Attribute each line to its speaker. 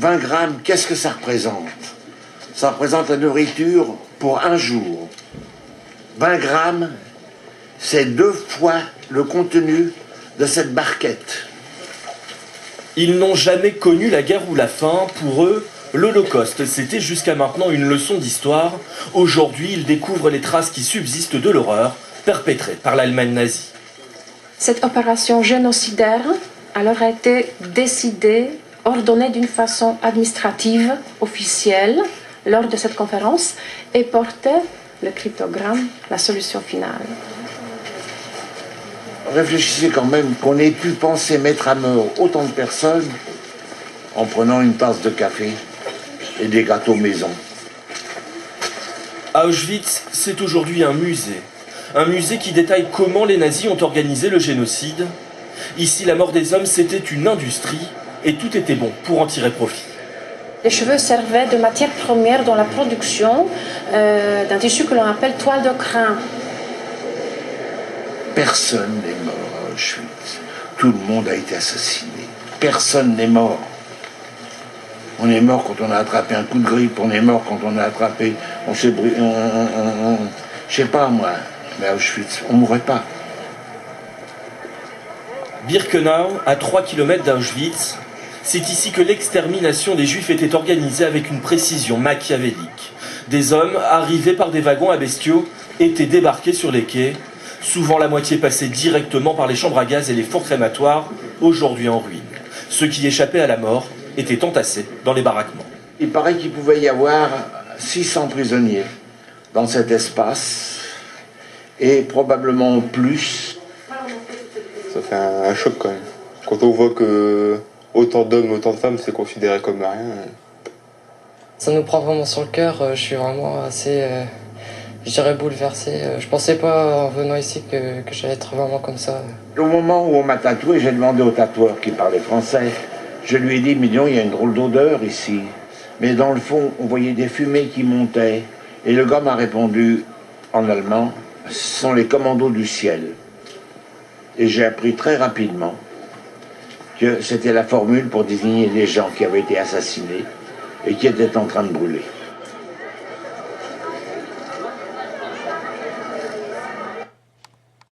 Speaker 1: 20 grammes, qu'est-ce que ça représente? Ça représente la nourriture pour un jour. 20 grammes, c'est 2 fois le contenu de cette barquette.
Speaker 2: Ils n'ont jamais connu la guerre ou la faim. Pour eux, l'Holocauste, c'était jusqu'à maintenant une leçon d'histoire. Aujourd'hui, ils découvrent les traces qui subsistent de l'horreur perpétrée par l'Allemagne nazie.
Speaker 3: Cette opération génocidaire alors a été décidée, ordonnée d'une façon administrative, officielle, lors de cette conférence, et portait le cryptogramme, la solution finale.
Speaker 1: Réfléchissez quand même qu'on ait pu penser mettre à mort autant de personnes en prenant une tasse de café et des gâteaux maison.
Speaker 2: Auschwitz, c'est aujourd'hui un musée. Un musée qui détaille comment les nazis ont organisé le génocide. Ici, la mort des hommes, c'était une industrie et tout était bon pour en tirer profit.
Speaker 3: Les cheveux servaient de matière première dans la production d'un tissu que l'on appelle toile de crin.
Speaker 1: Personne n'est mort à Auschwitz. Tout le monde a été assassiné. Personne n'est mort. On est mort quand on a attrapé un coup de grippe, on est mort quand on a attrapé... On s'est brûlé... Je sais pas moi, mais à Auschwitz, on mourrait pas.
Speaker 2: Birkenau, à 3 km d'Auschwitz, c'est ici que l'extermination des Juifs était organisée avec une précision machiavélique. Des hommes, arrivés par des wagons à bestiaux, étaient débarqués sur les quais. Souvent la moitié passait directement par les chambres à gaz et les fours crématoires, aujourd'hui en ruine. Ceux qui échappaient à la mort étaient entassés dans les baraquements.
Speaker 1: Il paraît qu'il pouvait y avoir 600 prisonniers dans cet espace, et probablement plus.
Speaker 4: Ça fait un choc quand même. Quand on voit que autant d'hommes, autant de femmes, c'est considéré comme rien.
Speaker 5: Ça nous prend vraiment sur le cœur. Je suis vraiment assez... je dirais bouleversé. Je pensais pas en venant ici que j'allais être vraiment comme ça.
Speaker 1: Au moment où on m'a tatoué, j'ai demandé au tatoueur qui parlait français. Je lui ai dit, mais non, il y a une drôle d'odeur ici. Mais dans le fond, on voyait des fumées qui montaient. Et le gars m'a répondu en allemand, ce sont les commandos du ciel. Et j'ai appris très rapidement que c'était la formule pour désigner les gens qui avaient été assassinés et qui étaient en train de brûler.